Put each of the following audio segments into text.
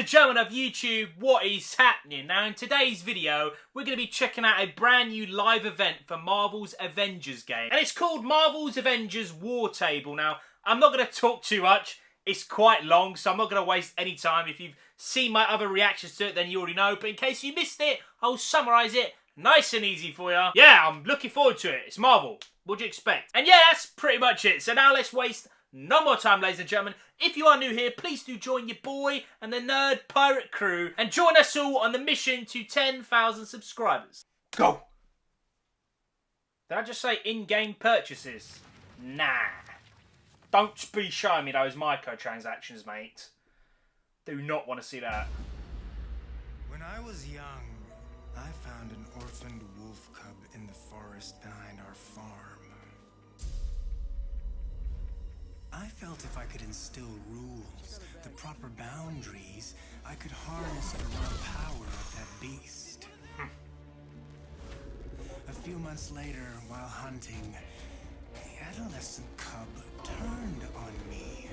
and gentlemen of YouTube, what is happening? Now in today's video, we're going to be checking out a brand new live event for Marvel's Avengers game. And it's called Marvel's Avengers War Table. Now, I'm not going to talk too much. It's quite long, so I'm not going to waste any time. If you've seen my other reactions to it, then you already know. But in case you missed it, I'll summarise it nice and easy for you. Yeah, I'm looking forward to it. It's Marvel. What do you expect? And yeah, that's pretty much it. So now let's waste no more time, ladies and gentlemen. If you are new here, please do join your boy and the Nerd Pirate crew and join us all on the mission to 10,000 subscribers. Go! Did I just say in-game purchases? Nah. Don't be showing me those microtransactions, mate. Do not want to see that. When I was young, I found an orphaned wolf cub in the forest behind our farm. I felt if I could instill rules, the proper boundaries, I could harness the raw power of that beast. A few months later, while hunting, the adolescent cub turned on me.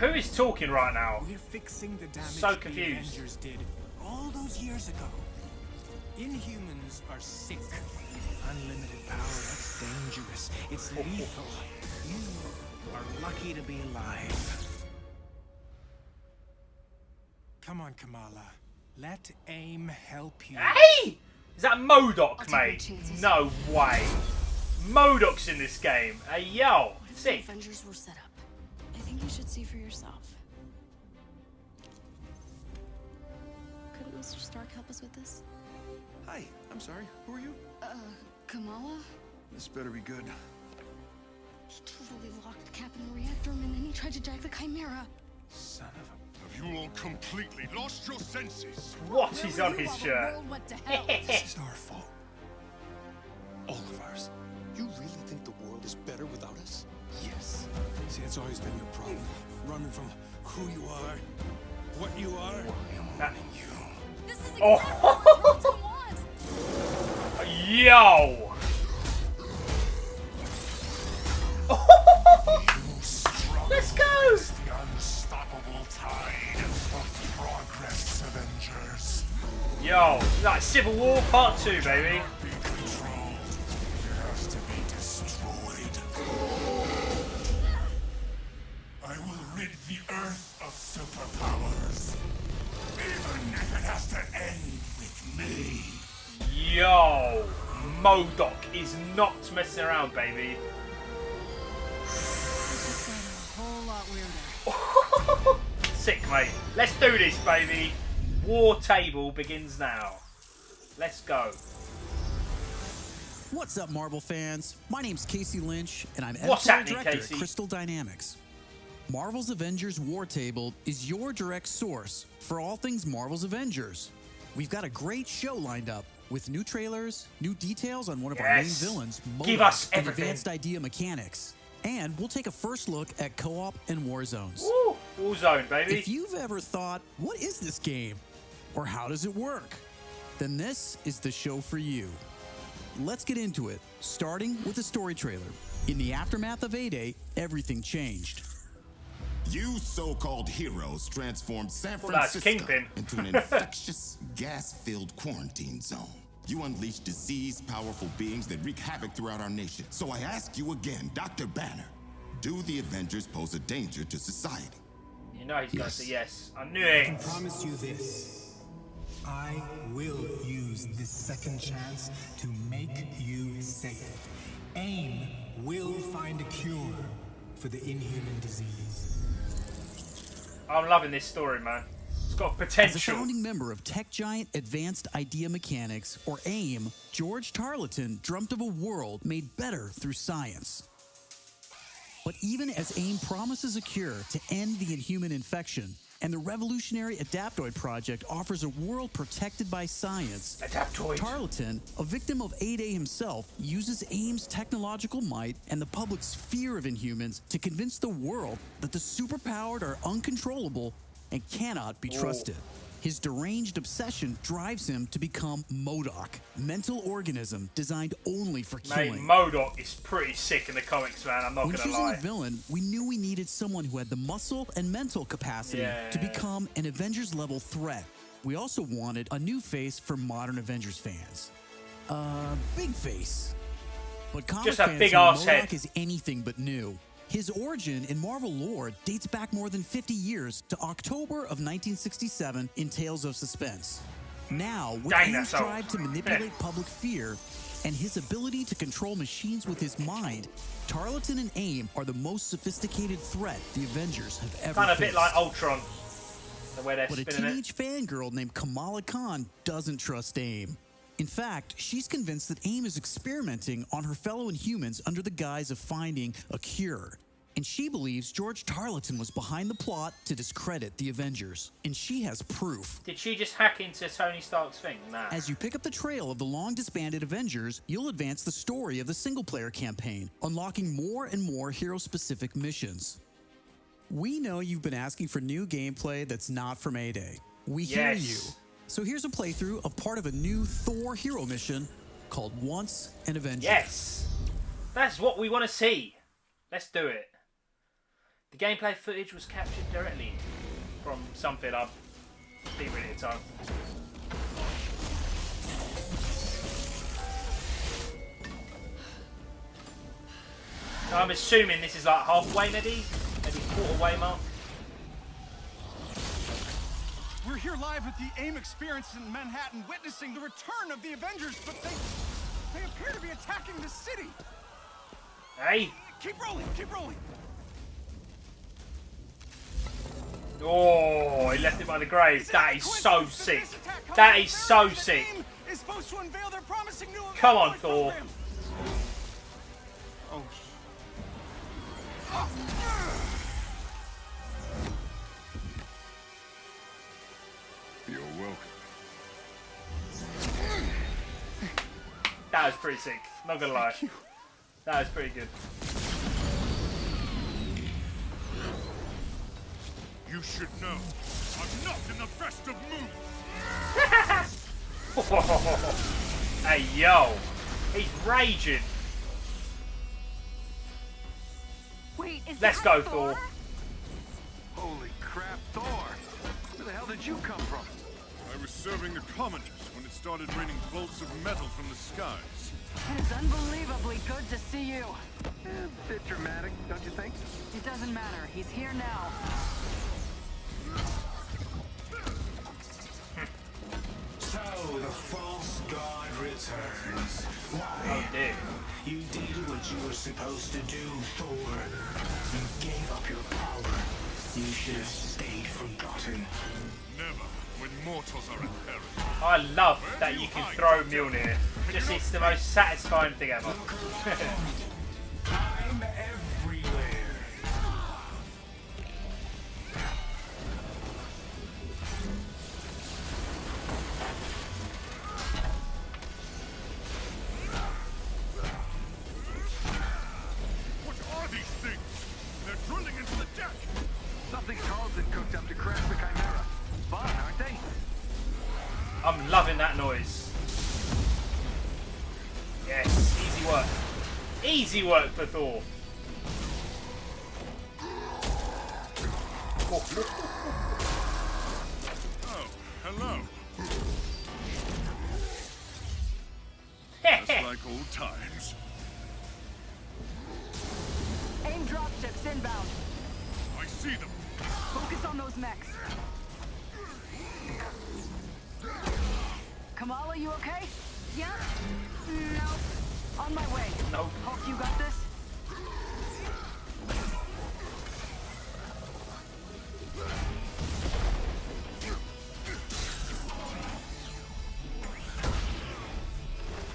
Who is talking right now? We're fixing the damage So the confused. Avengers did all those years ago. Inhumans are sick. Unlimited power, that's dangerous. It's lethal. You are lucky to be alive. Come on, Kamala. Let AIM help you. Hey! Is that MODOK, take mate? my chances. No way. MODOK's in this game. Hey, yo. The Sick. Avengers were set up. I think you should see for yourself. Couldn't Mr. Stark help us with this? Hi, I'm sorry. Who are you? Kamala? This better be good. He totally locked Cap in the reactor room and then he tried to jack the Chimera. Son of a... Have you all completely lost your senses? What is on his While the shirt? world went to hell. This is our fault. All of ours. You really think the world is better without us? Yes. See, that's always been your problem. Running from who you are, what you are. This is exactly Oh. what Tarleton wants. Yo. Let's go. The unstoppable tide of progress, Avengers. Yo. Like Civil War Part 2, baby. Be controlled. It has to be destroyed. I will rid the Earth of superpowers. Even if it has to end with me. Yo. MODOK is not messing around, baby. This is a whole lot weirder. Sick, mate. Let's do this, baby. War Table begins now. Let's go. What's up, Marvel fans? My name's Casey Lynch, and I'm What's editorial happening, director Casey? at Crystal Dynamics. Marvel's Avengers War Table is your direct source for all things Marvel's Avengers. We've got a great show lined up with new trailers, new details on one of our main Yes. villains, Give MODOK, us and everything. advanced idea mechanics. And we'll take a first look at co-op and war zones. Woo. Warzone, baby. If you've ever thought, what is this game? Or how does it work? Then this is the show for you. Let's get into it, starting with the story trailer. In the aftermath of A-Day, everything changed. You so-called heroes transformed San Well, that's Francisco Kingpin. into an infectious, gas-filled quarantine zone. You unleashed diseased, powerful beings that wreak havoc throughout our nation. So I ask you again, Dr. Banner, do the Avengers pose a danger to society? You know he's going to Yes. say yes. I knew I it. can promise you this. I will use this second chance to make you safe. AIM will find a cure for the inhuman disease. I'm loving this story, man. It's got As a potential. founding member of tech giant Advanced Idea Mechanics, or AIM, George Tarleton dreamt of a world made better through science. But even as AIM promises a cure to end the inhuman infection, and the revolutionary Adaptoid project offers a world protected by science, Adaptoid. Tarleton, a victim of A-Day himself, uses AIM's technological might and the public's fear of Inhumans to convince the world that the superpowered are uncontrollable and cannot be trusted. His deranged obsession drives him to become MODOK, mental organism designed only for killing. Mate, MODOK is pretty sick in the comics, man. I'm not When gonna choosing lie. a villain, we knew we needed someone who had the muscle and mental capacity to become an Avengers-level threat. We also wanted a new face for modern Avengers fans. Big face. But comic Just a fans big know ass MODOK head. is anything but new. His origin in Marvel lore dates back more than 50 years to October of 1967 in Tales of Suspense. Now, with Dang, AIM's that's old. drive to manipulate public fear and his ability to control machines with his mind, Tarleton and AIM are the most sophisticated threat the Avengers have ever Kind of a faced. bit like Ultron, the way they're But a spinning it. teenage fangirl named Kamala Khan doesn't trust AIM. In fact, she's convinced that AIM is experimenting on her fellow Inhumans under the guise of finding a cure. And she believes George Tarleton was behind the plot to discredit the Avengers. And she has proof. Did she just hack into Tony Stark's thing? Nah. As you pick up the trail of the long-disbanded Avengers, you'll advance the story of the single-player campaign, unlocking more and more hero-specific missions. We know you've been asking for new gameplay that's not from A-Day. We hear Yes. you. So here's a playthrough of part of a new Thor hero mission called Once an Avenger. Yes! That's what we want to see. Let's do it. The gameplay footage was captured directly from something I've been reading at the time. So I'm assuming this is like halfway, maybe quarter way mark. We're here live at the AIM experience in Manhattan, witnessing the return of the Avengers, but they appear to be attacking the city. Hey! Keep rolling, keep rolling. Oh, he left it by the grave. That is so sick. That is so sick. Is supposed to unveil their promising new Come on, Thor. program. Oh. You're welcome. That was pretty sick. Not gonna lie. That was pretty good. You should know, I'm not in the best of moods. Hey, yo. He's raging. Wait, is Let's that go, Thor? Thor. Holy crap, Thor! Where the hell did you come from? I was serving the commoners when it started raining bolts of metal from the skies. It is unbelievably good to see you. A bit dramatic, don't you think? It doesn't matter. He's here now. So the false god returns. Why? Oh, dear. You did what you were supposed to do, Thor. You gave up your power. You should have stayed forgotten. Never, when mortals are in peril. I love that you can throw Mjolnir. Just it's the most satisfying thing ever. I'm everywhere. What are these things? They're drilling into the deck. Something Carlton cooked up to crash the Chimera. Fun, aren't they? I'm loving that noise. Yes, easy work. Easy work for Thor. Oh, hello. Just like old times. AIM dropships inbound. I see them. Focus on those mechs. Kamala, you okay? Yeah? No. On my way. Nope. Hulk, you got this?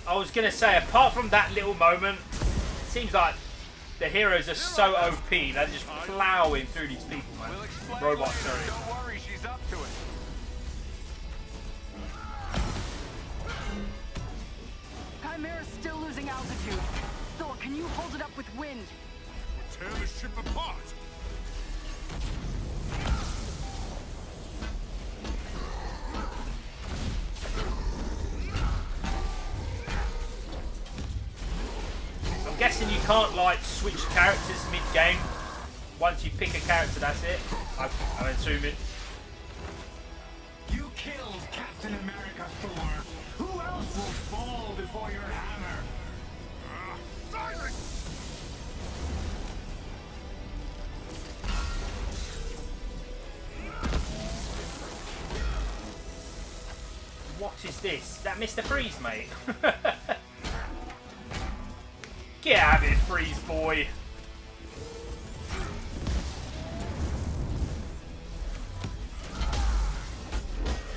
I was gonna say, apart from that little moment, it seems like the heroes are so OP. They're just plowing through these people, man. We'll explain Robots, later. sorry. Don't worry, she's up to it. Chimera's still losing altitude. Thor, can you hold it up with wind? We'll tear the ship apart. guessing you can't like switch characters mid-game. Once you pick a character, that's it. I'm assuming. You killed Captain America, Thor. Who else will fall before your hammer? Silence! What is this? Is that Mr. Freeze, mate? Get out of here, Freeze boy.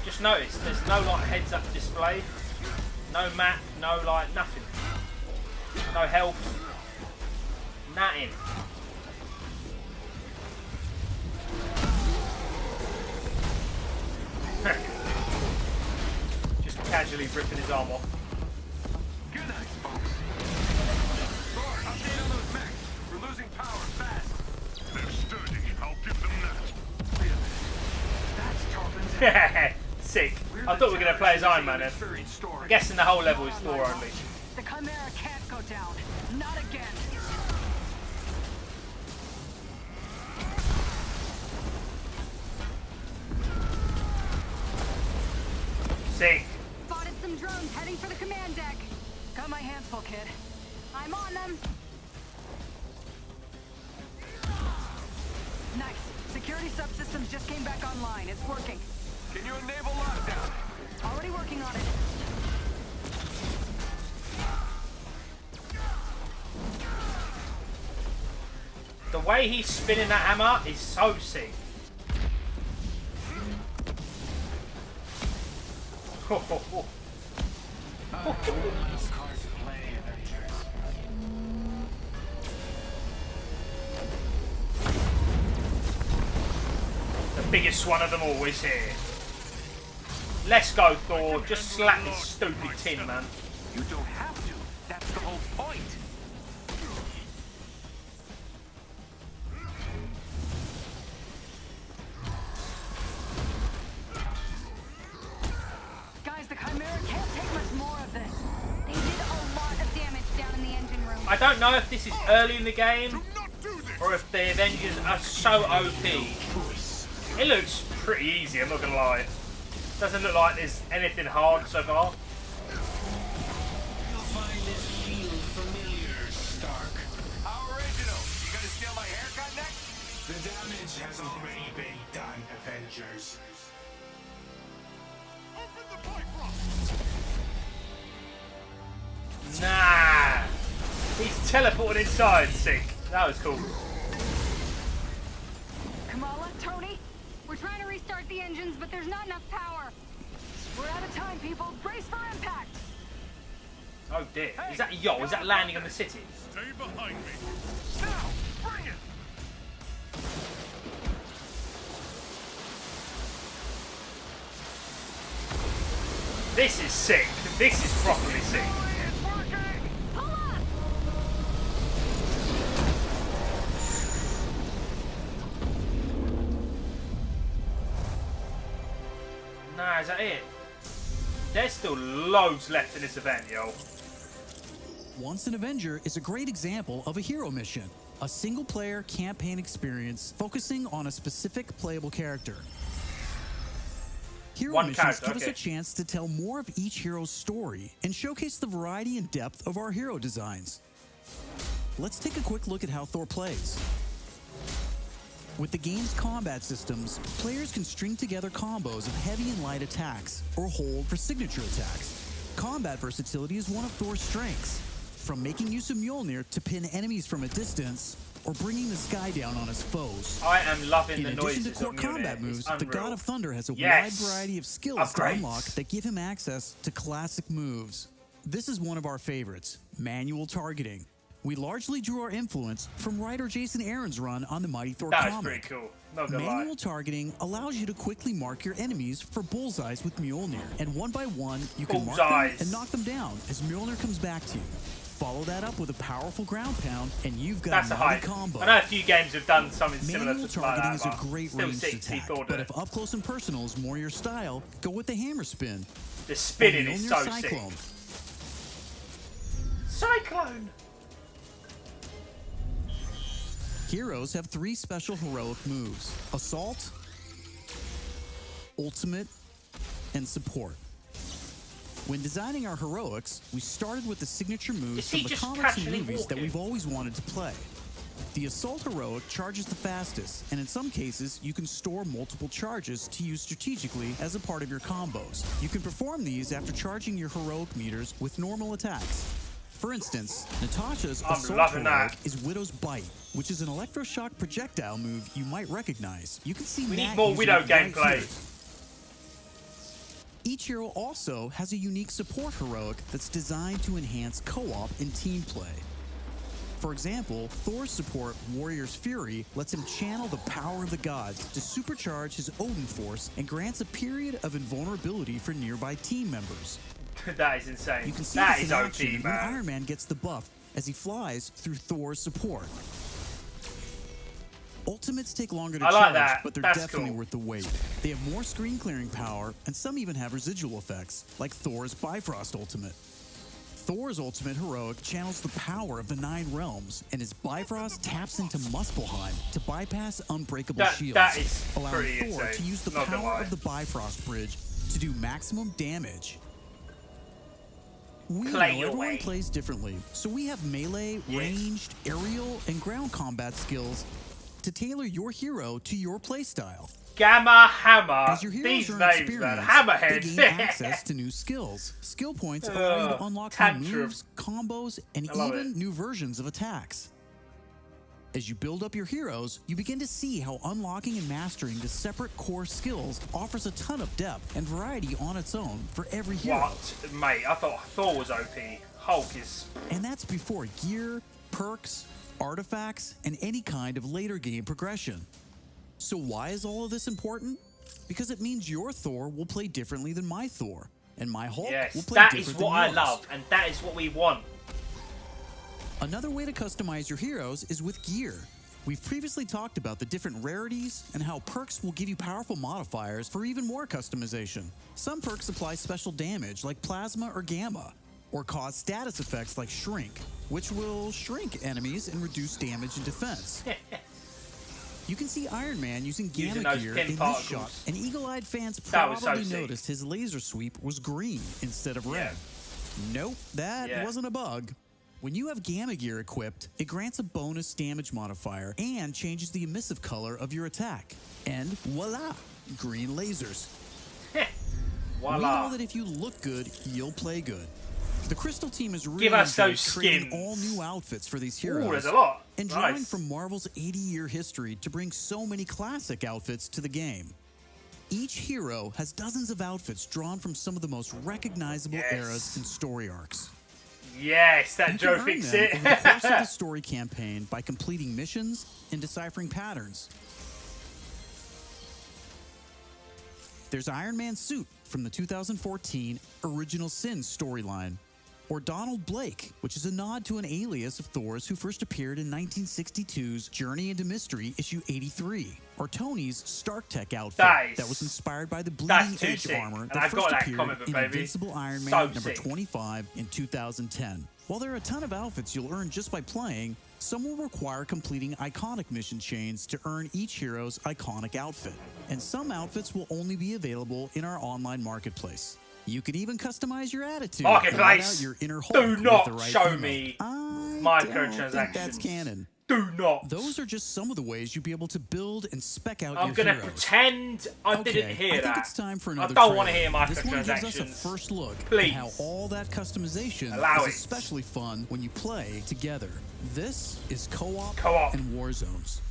Just notice there's no like heads-up display, no map, no like nothing, no health, nothing. Just casually ripping his arm off. Good night, folks. Thor, update on those mechs. We're losing power fast. They're sturdy. I'll give them that. Wait a minute. That's Tarleton's. Sick. I thought we were going to play as Iron Man then. I'm guessing the whole level is Thor only. The Chimera can't go down. Not again. Sick. Spotted some drones heading for the command deck. Got my hands full, kid. I'm on them. Nice. Security subsystems just came back online. It's working. Can you enable lockdown? Already working on it. The way he's spinning that hammer is so sick. The biggest one of them all is here. Let's go, Thor. Just slap this stupid tin, man. You don't have to. That's the whole point. Guys, the Chimera can't take much more of this. They did a lot of damage down in the engine room. I don't know if this is early in the game or if the Avengers are so OP. It looks pretty easy, I'm not gonna lie. Doesn't look like there's anything hard so far. You'll find this shield familiar, Stark. How original. You gonna steal my haircut next? The damage has already been done, Avengers. Open the pipe rock. Nah. He's teleported inside, sick. That was cool. Kamala, Tony, we're trying to restart the engines, but there's not enough power. We're out of time, people. Brace for impact. Oh dear. Is that yo? Is that landing on the city? Stay behind me. Now, bring it. This is sick. This is properly sick. It's working. Pull up. Nah, is that it? There's still loads left in this event, yo. Once an Avenger is a great example of a hero mission, a single-player campaign experience focusing on a specific playable character. Hero One missions character, give us okay. a chance to tell more of each hero's story and showcase the variety and depth of our hero designs. Let's take a quick look at how Thor plays. With the game's combat systems, players can string together combos of heavy and light attacks, or hold for signature attacks. Combat versatility is one of Thor's strengths, from making use of Mjolnir to pin enemies from a distance, or bringing the sky down on his foes. I am loving In the addition noises to core of Mjolnir. combat moves, It's the unreal. God of Thunder has a Yes. wide variety of skills Upgrades. to unlock that give him access to classic moves. This is one of our favorites, manual targeting. We largely drew our influence from writer Jason Aaron's run on the Mighty Thor That was comic. pretty cool. Not gonna lie. Manual targeting allows you to quickly mark your enemies for bullseyes with Mjolnir, and one by one you can mark them Bullseyes. and knock them down as Mjolnir comes back to you. Follow that up with a powerful ground pound, and you've got That's a a mighty hype. combo. I know a few games have done something similar Manual to like targeting that, is a but great still ranged sick to see attack, Thor do but it. if up close and personal is more your style, go with the hammer spin. The spinning Or is Mjolnir so Cyclone. sick. Cyclone! Heroes have 3 special heroic moves: Assault, Ultimate, and Support. When designing our heroics, we started with the signature moves from the comics and movies that we've always wanted to play. The Assault heroic charges the fastest, and in some cases, you can store multiple charges to use strategically as a part of your combos. You can perform these after charging your heroic meters with normal attacks. For instance, Natasha's Assault heroic is Widow's Bite, which is an electroshock projectile move you might recognize. You can see we need more Widow gameplay. Each hero also has a unique support heroic that's designed to enhance co-op and team play. For example, Thor's support, Warrior's Fury, lets him channel the power of the gods to supercharge his Odin force and grants a period of invulnerability for nearby team members. That is insane. You can see that this is in OP, action man. when Iron Man gets the buff as he flies through Thor's support. Ultimates take longer to charge, but they're definitely worth the wait. They have more screen clearing power, and some even have residual effects, like Thor's Bifrost Ultimate. Thor's Ultimate heroic channels the power of the 9 realms, and his Bifrost taps into Muspelheim to bypass unbreakable shields, allowing Thor to use the power of the Bifrost Bridge to do maximum damage. We know everyone plays differently, so we have melee, ranged, aerial, and ground combat skills to tailor your hero to your playstyle. Gamma Hammer. As your These heroes names, man. Hammerhead. They gain access to new skills. Skill points allow you to unlock new moves, combos, and even new versions of attacks. As you build up your heroes, you begin to see how unlocking and mastering the separate core skills offers a ton of depth and variety on its own for every hero. What? Mate, I thought Thor was OP. Hulk is... And that's before gear, perks, artifacts, and any kind of later game progression. So why is all of this important? Because it means your Thor will play differently than my Thor, and my Hulk will play different than yours. That is what I love, and that is what we want. Another way to customize your heroes is with gear. We've previously talked about the different rarities and how perks will give you powerful modifiers for even more customization. Some perks apply special damage like Plasma or Gamma, or cause status effects like Shrink, which will shrink enemies and reduce damage and defense. You can see Iron Man using Gamma gear in this shot, and eagle-eyed fans probably noticed his laser sweep was green instead of red. Nope, that wasn't a bug. When you have Gamma gear equipped, it grants a bonus damage modifier and changes the emissive color of your attack. And voila, green lasers. Voila. We know that if you look good, you'll play good. The Crystal team is really creating all new outfits for these heroes. Ooh, there's a lot. And drawing from Marvel's 80-year history to bring so many classic outfits to the game. Each hero has dozens of outfits drawn from some of the most recognizable eras and story arcs. Yes, that Joe fixed it. Over the course of the story campaign by completing missions and deciphering patterns. There's Iron Man's suit from the 2014 Original Sin storyline, or Donald Blake, which is a nod to an alias of Thor's who first appeared in 1962's Journey into Mystery issue 83, or Tony's Stark Tech outfit that was inspired by the bleeding edge armor that first appeared in Invincible Iron Man number 25 in 2010. While there are a ton of outfits you'll earn just by playing, some will require completing iconic mission chains to earn each hero's iconic outfit, and some outfits will only be available in our online marketplace. You can even customize your attitude. Marketplace. Your inner Hulk Do not with the right show me microtransactions. That's canon. Do not. Those are just some of the ways you'll be able to build and spec out your heroes. I'm gonna pretend I didn't hear that. I think it's time for another I don't want to hear microtransactions. This one gives us a first look at how all that customization is especially fun when you play together. This is co-op and war zones.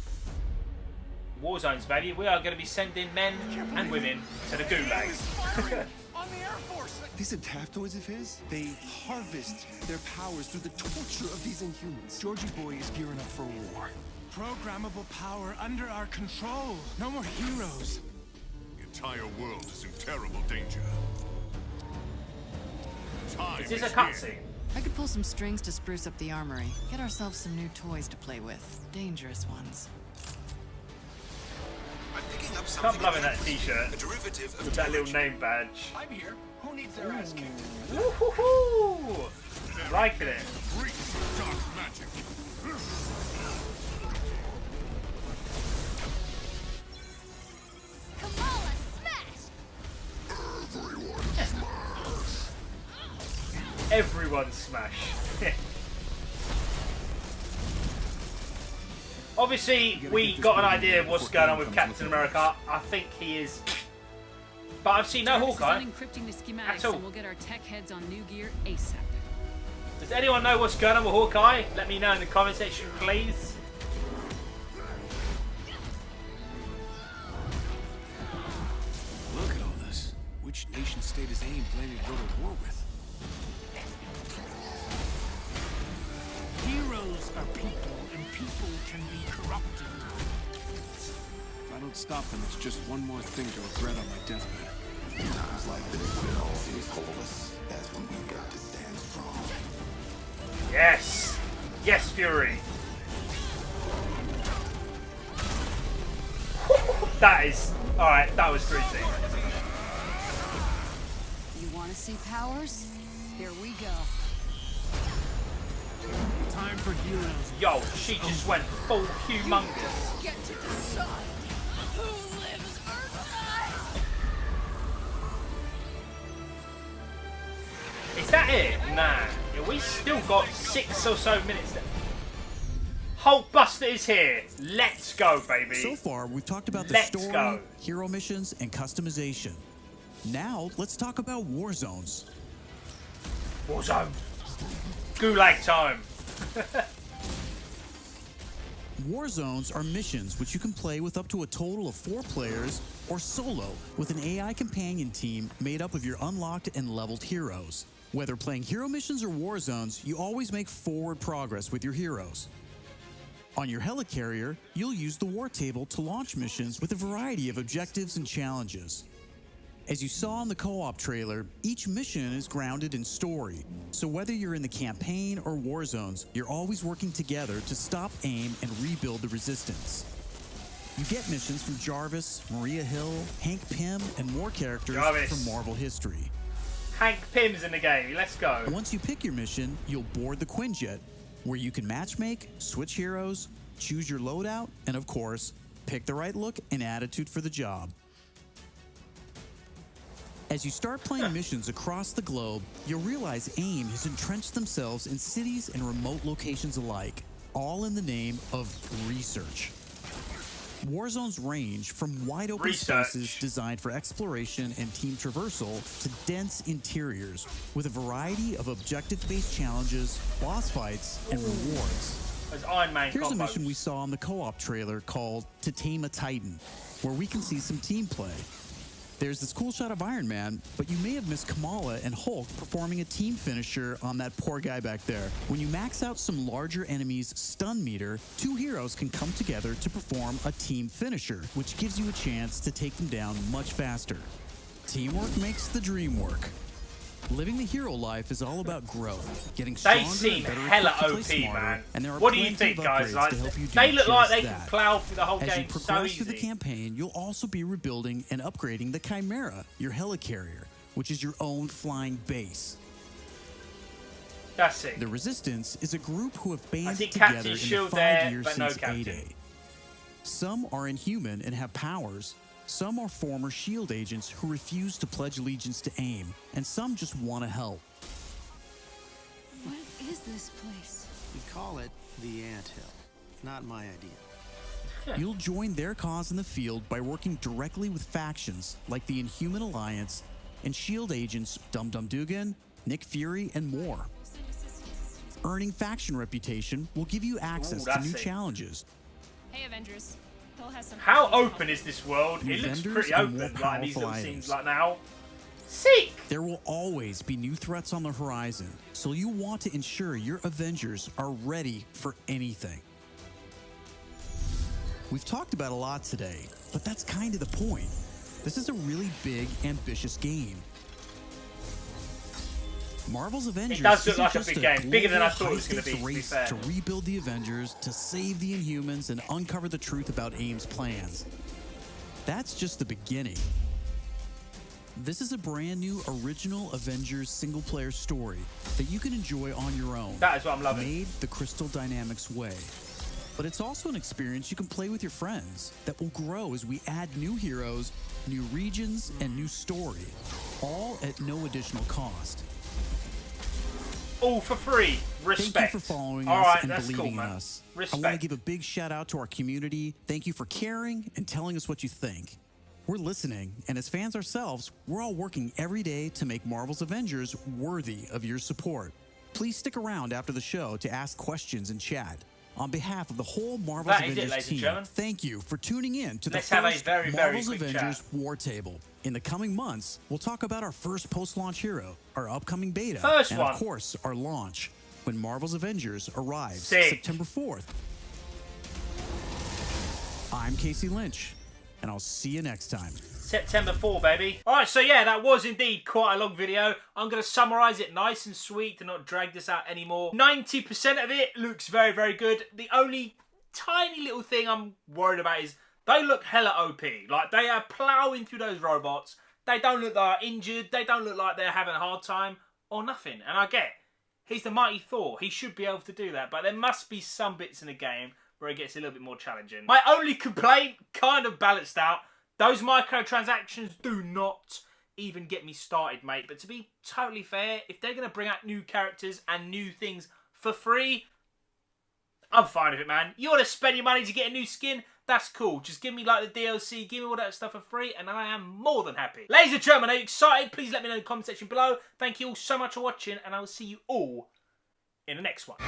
War zones, baby. We are going to be sending men and women to the gulags. On the Air Force! These adaptoids of his, they harvest their powers through the torture of these Inhumans. Georgie boy is gearing up for war. Programmable power under our control. No more heroes. The entire world is in terrible danger. Is this a cutscene? I could pull some strings to spruce up the armory. Get ourselves some new toys to play with. Dangerous ones. I'm loving that t-shirt with that little name badge. I'm here. Who needs their ass kicked? Woohoo! Liking it. Everyone smash. Obviously, we got an idea of what's going on with Captain America. I think he is... But I've seen no Hawkeye encrypting the schematics at all. and we'll get our tech heads on new gear ASAP. Does anyone know what's going on with Hawkeye? Let me know in the comment section, please. Look at all this. Which nation state is AIM planning to go to war with? Heroes are people, and people can be corrupted. If I don't stop them, it's just one more thing to regret on my deathbed. Times like this, when all seems hopeless, that's when we've got to stand strong. Yes! Yes, Fury! That is... Alright, that was crazy. You want to see powers? Here we go. Time for heroes. Yo, she just went full humongous. Get to decide who lives or dies. Is that it? Nah. Yeah, we still got 6 or so minutes left. Hulkbuster is here. Let's go, baby. So far, we've talked about the Let's story, go. hero missions, and customization. Now, let's talk about war zones. Warzone. Gulag time. War zones are missions which you can play with up to a total of 4 players or solo with an AI companion team made up of your unlocked and leveled heroes. Whether playing hero missions or war zones, you always make forward progress with your heroes. On your helicarrier, you'll use the war table to launch missions with a variety of objectives and challenges. As you saw in the co-op trailer, each mission is grounded in story, so whether you're in the campaign or war zones, you're always working together to stop AIM and rebuild the resistance. You get missions from Jarvis, Maria Hill, Hank Pym, and more characters from Marvel history. Hank Pym's in the game. Let's go. Once you pick your mission, you'll board the Quinjet, where you can matchmake, switch heroes, choose your loadout, and of course, pick the right look and attitude for the job. As you start playing missions across the globe, you'll realize AIM has entrenched themselves in cities and remote locations alike, all in the name of research. War zones range from wide open spaces designed for exploration and team traversal to dense interiors with a variety of objective-based challenges, boss fights, and rewards. As Iron Man Here's a combos. mission we saw in the co-op trailer called To Tame a Titan, where we can see some team play. There's this cool shot of Iron Man, but you may have missed Kamala and Hulk performing a team finisher on that poor guy back there. When you max out some larger enemies' stun meter, 2 heroes can come together to perform a team finisher, which gives you a chance to take them down much faster. Teamwork makes the dream work. Living the hero life is all about growth, getting stronger They seem and better hella equipped to play OP, smarter, man. and there are What do you plenty think, of guys? upgrades Like, to help you do they look like just they can that. plow through the whole As game you so progress through the easy. campaign, you'll also be rebuilding and upgrading the Chimera, your helicarrier, which is your own flying base. That's it. The Resistance is a group who have I banded see together Captain in the Shield 5 there, years but no since Captain. A-Day. Some are inhuman and have powers. Some are former SHIELD agents who refuse to pledge allegiance to AIM, and some just want to help. What is this place? We call it the Anthill. Not my idea. You'll join their cause in the field by working directly with factions like the Inhuman Alliance and SHIELD agents Dum Dum Dugan, Nick Fury, and more. Earning faction reputation will give you access to new challenges. Hey, Avengers. They'll have some. How open is this world? New It looks vendors pretty and more open, like these powerful little scenes items. like now. Sick! There will always be new threats on the horizon, so you want to ensure your Avengers are ready for anything. We've talked about a lot today, but that's kind of the point. This is a really big, ambitious game. Marvel's Avengers does look isn't like a just big game, bigger than I thought it was gonna high-stakes be race fair. to rebuild the Avengers, to save the Inhumans, and uncover the truth about AIM's plans. That's just the beginning. This is a brand new original Avengers single-player story that you can enjoy on your own. That is what I'm loving. Made the Crystal Dynamics way. But it's also an experience you can play with your friends that will grow as we add new heroes, new regions, and new story, all at no additional cost. all for free. Respect. Thank you for following all us right, and that's believing cool, in man. us. Respect. I want to give a big shout out to our community. Thank you for caring and telling us what you think. We're listening, and as fans ourselves, we're all working every day to make Marvel's Avengers worthy of your support. Please stick around after the show to ask questions and chat. On behalf of the whole Marvel's Avengers team, thank you for tuning in to the first Marvel's Avengers War Table. In the coming months, we'll talk about our first post-launch hero, our upcoming beta, and of course, our launch, when Marvel's Avengers arrives September 4th. I'm Casey Lynch, and I'll see you next time. September 4, baby. Alright, so yeah, that was indeed quite a long video. I'm going to summarise it nice and sweet to not drag this out anymore. 90% of it looks very, very good. The only tiny little thing I'm worried about is they look hella OP. Like, they are ploughing through those robots. They don't look like they're injured. They don't look like they're having a hard time or nothing. And I get, he's the mighty Thor. He should be able to do that. But there must be some bits in the game where it gets a little bit more challenging. My only complaint, kind of balanced out, those microtransactions do not even get me started, mate. But to be totally fair, if they're going to bring out new characters and new things for free, I'm fine with it, man. You want to spend your money to get a new skin? That's cool. Just give me like the DLC, give me all that stuff for free, and I am more than happy. Ladies and gentlemen, are you excited? Please let me know in the comment section below. Thank you all so much for watching, and I will see you all in the next one.